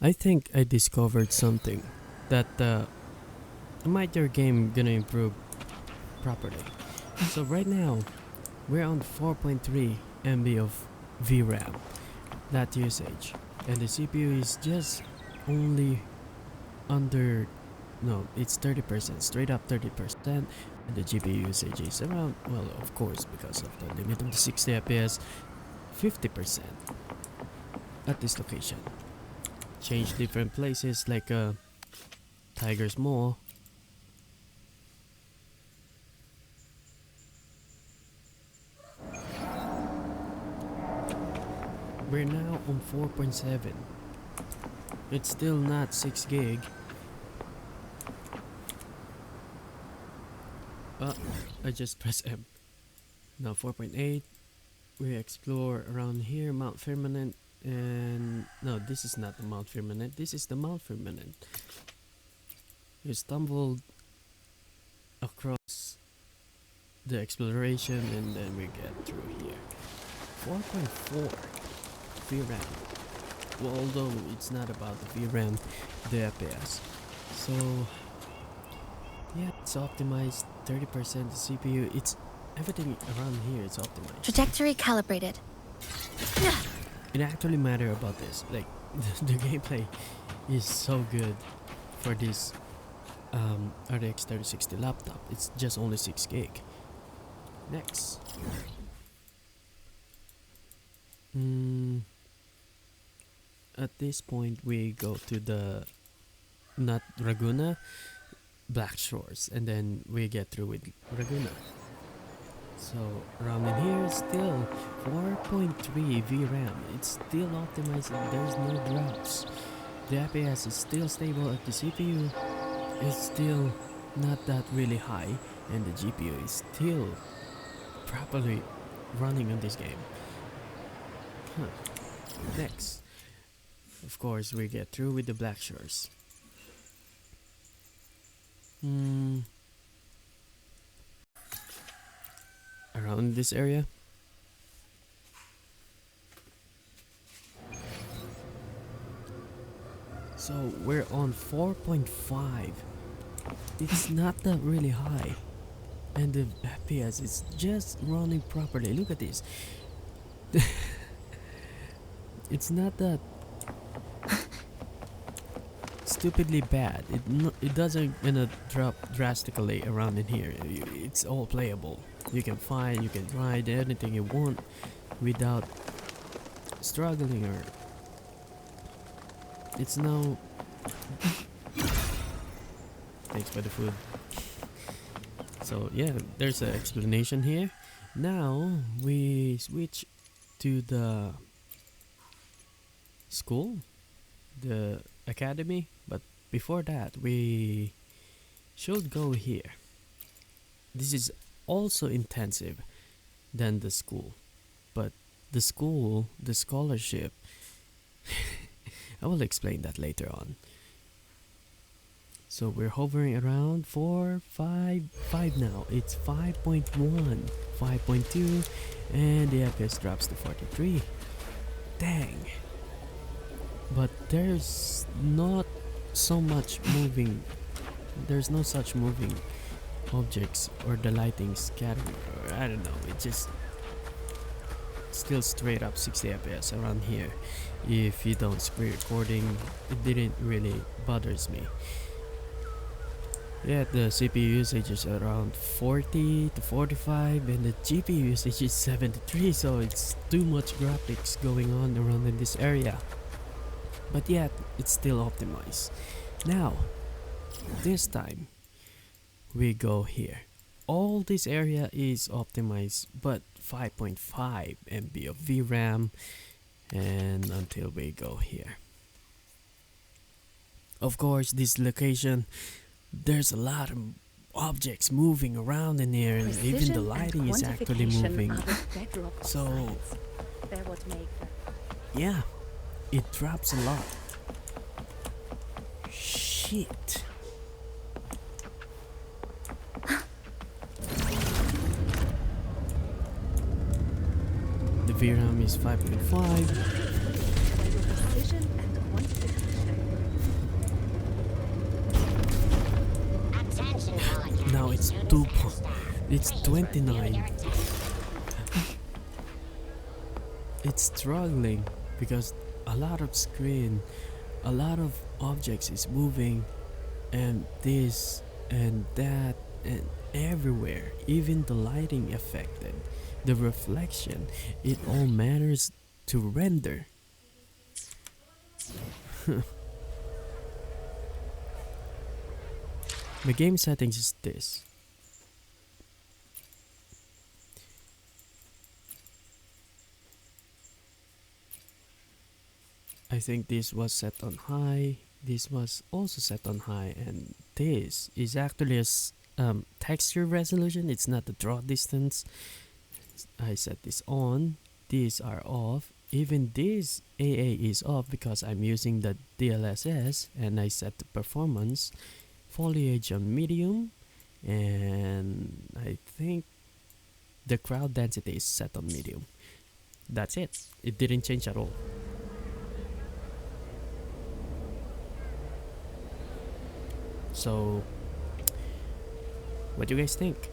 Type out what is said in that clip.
I think I discovered something that might your game gonna improve properly. So right now we're on 4.3 MB of VRAM, that usage, and the CPU is just only under, no, it's 30%, straight up 30%, and the GPU usage is around, well, of course, because of the limit of the 60 FPS, 50% at this location. Change different places like Tiger's Mall. We're now on 4.7. It's still not 6 gig. I just press M. Now 4.8. We explore around here, Mount Firmament, and no, this is not the Mount Firmament. This is the Mount Firmament. We stumbled across the exploration, and then we get through here. 4.4 VRAM. Well, although it's not about the VRAM, the FPS. So yeah, it's optimized 30% the CPU. It's everything around here is optimized. Trajectory calibrated. It actually matter about this. Like the gameplay is so good for this RTX 3060 laptop. It's just only 6 gig. Next. At this point we go to the, not Raguna, Black Shores, and then we get through with Raguna. So around in here still 4.3 VRAM. It's still optimized, there's no drops. The FPS is still stable, at the CPU is still not that really high, and the GPU is still properly running on this game. Next, of course, we get through with the Black Shores. Around this area. So we're on 4.5. It's not that really high, and the FPS is just running properly. Look at this. It's not that stupidly bad. It doesn't drop drastically around in here. It's all playable. You can find, you can ride anything you want without struggling, or it's no. Thanks for the food. So yeah, there's an explanation here. Now we switch to the school, the academy, but before that we should go here. This is also intensive than the school, but the school, the scholarship, I will explain that later on. So we're hovering around 4, 5 now. It's 5.1, 5.2, and the FPS drops to 43. Dang. But there's not so much moving. There's no such moving objects, or the lighting scattering, or I don't know. It just still straight up 60 FPS around here. If you don't screen recording, it didn't really bothers me. Yeah, the CPU usage is around 40 to 45, and the GPU usage is 73, so it's too much graphics going on around in this area. But yet, it's still optimized. Now, this time, we go here. All this area is optimized, but 5.5 MB of VRAM, and until we go here. Of course, this location, there's a lot of objects moving around in here, and even the lighting is actually moving. So, yeah, it drops a lot. Shit. The VRAM is 5.5. it's it's 29. It's struggling because a lot of screen, a lot of objects is moving, and this and that and everywhere. Even the lighting affected, the reflection, it all matters to render. The game settings is this. I think this was set on high, this was also set on high, and this is actually texture resolution, it's not the draw distance. I set this on, these are off, even this AA is off because I'm using the DLSS, and I set the performance, foliage on medium, and I think the crowd density is set on medium. That's it, it didn't change at all. So, what do you guys think?